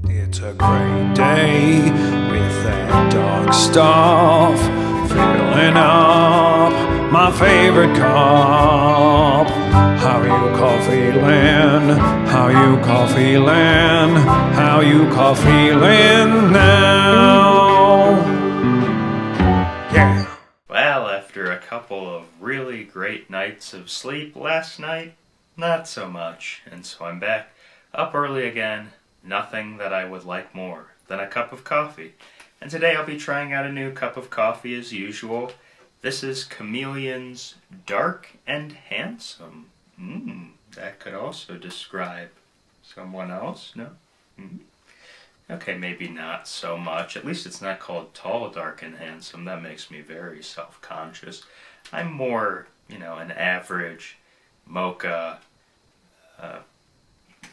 It's a great day with that dark stuff, filling up my favorite cup. How you Coffeelin? How you Coffeelin? How you Coffeelin now? Yeah. Well, after a couple of really great nights of sleep last night, not so much, and so I'm back up early again. Nothing that I would like more than a cup of coffee. And today I'll be trying out a new cup of coffee as usual. This is Chameleon's Dark and Handsome. That could also describe someone else, no? Okay, maybe not so much. At least it's not called Tall, Dark, and Handsome. That makes me very self-conscious. I'm more, an average mocha,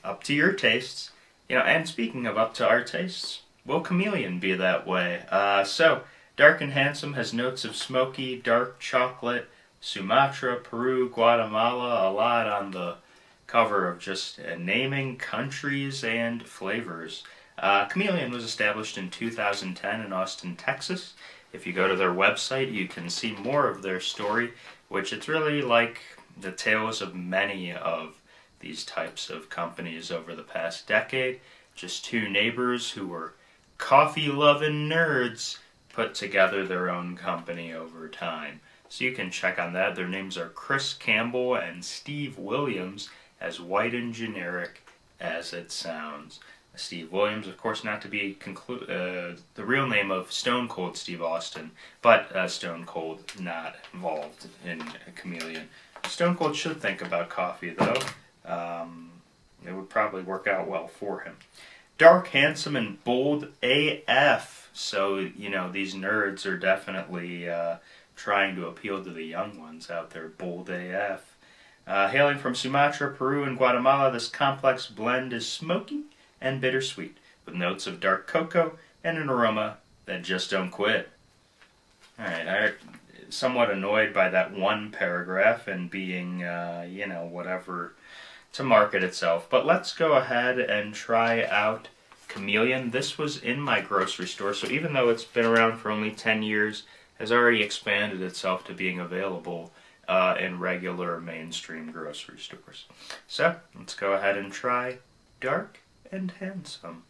up to your tastes. And speaking of up to our tastes, will Chameleon be that way? So, Dark and Handsome has notes of smoky, dark chocolate, Sumatra, Peru, Guatemala, a lot on the cover of just naming countries and flavors. Chameleon was established in 2010 in Austin, Texas. If you go to their website, you can see more of their story, which it's really like the tales of many of these types of companies over the past decade. Just two neighbors who were coffee-loving nerds put together their own company over time. So you can check on that. Their names are Chris Campbell and Steve Williams, as white and generic as it sounds. Steve Williams, of course, not to be the real name of Stone Cold Steve Austin, but Stone Cold not involved in Chameleon. Stone Cold should think about coffee, though. It would probably work out well for him. Dark, Handsome, and Bold AF. So, these nerds are definitely trying to appeal to the young ones out there. Bold AF. Hailing from Sumatra, Peru, and Guatemala, this complex blend is smoky and bittersweet, with notes of dark cocoa and an aroma that just don't quit. Alright, I'm somewhat annoyed by that one paragraph and being, whatever to market itself. But let's go ahead and try out Chameleon. This was in my grocery store, so even though it's been around for only 10 years, has already expanded itself to being available in regular mainstream grocery stores. So, let's go ahead and try Dark and Handsome.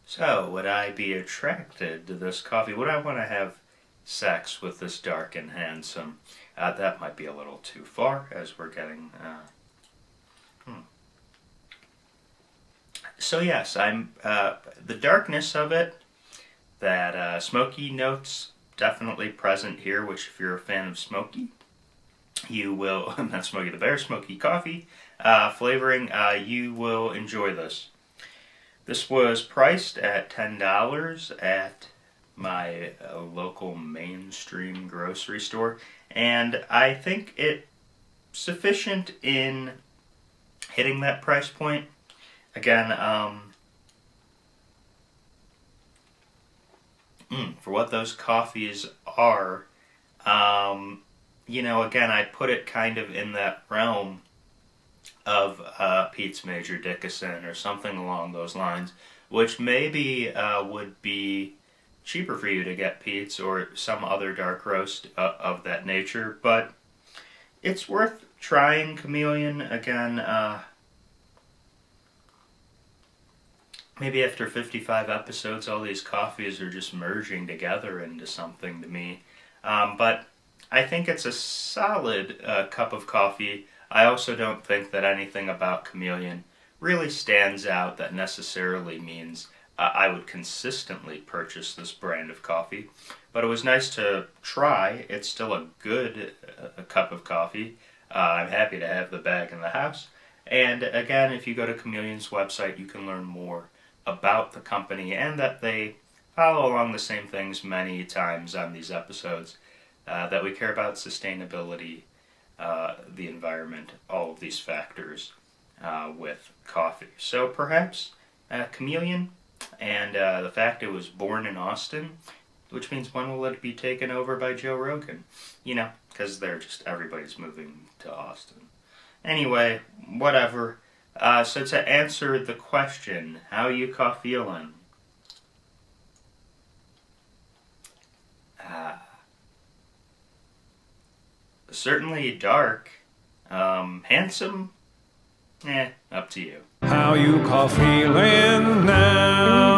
So, would I be attracted to this coffee? Would I want to have sex with this Dark and Handsome? That might be a little too far, as we're getting... So yes, I'm the darkness of it, that smoky notes definitely present here, which if you're a fan of smoky, you will, not Smokey the Bear, smoky coffee flavoring, you will enjoy this. This was priced at $10 at my local mainstream grocery store, and I think it's sufficient in hitting that price point. Again, for what those coffees are, again, I put it kind of in that realm of Pete's Major Dickinson or something along those lines, which maybe would be cheaper for you to get Pete's or some other dark roast of that nature, but it's worth trying Chameleon. Again, maybe after 55 episodes, all these coffees are just merging together into something to me. But I think it's a solid cup of coffee. I also don't think that anything about Chameleon really stands out that necessarily means I would consistently purchase this brand of coffee. But it was nice to try. It's still a good cup of coffee. I'm happy to have the bag in the house. And again, if you go to Chameleon's website, you can learn more about the company and that they follow along the same things many times on these episodes, that we care about sustainability, the environment, all of these factors with coffee. So perhaps Chameleon and the fact it was born in Austin which means when will it be taken over by Joe Rogan? You know, because everybody's moving to Austin. Anyway, whatever. So to answer the question, how you Coffeelin? Certainly dark. Handsome? Up to you. How you feeling now?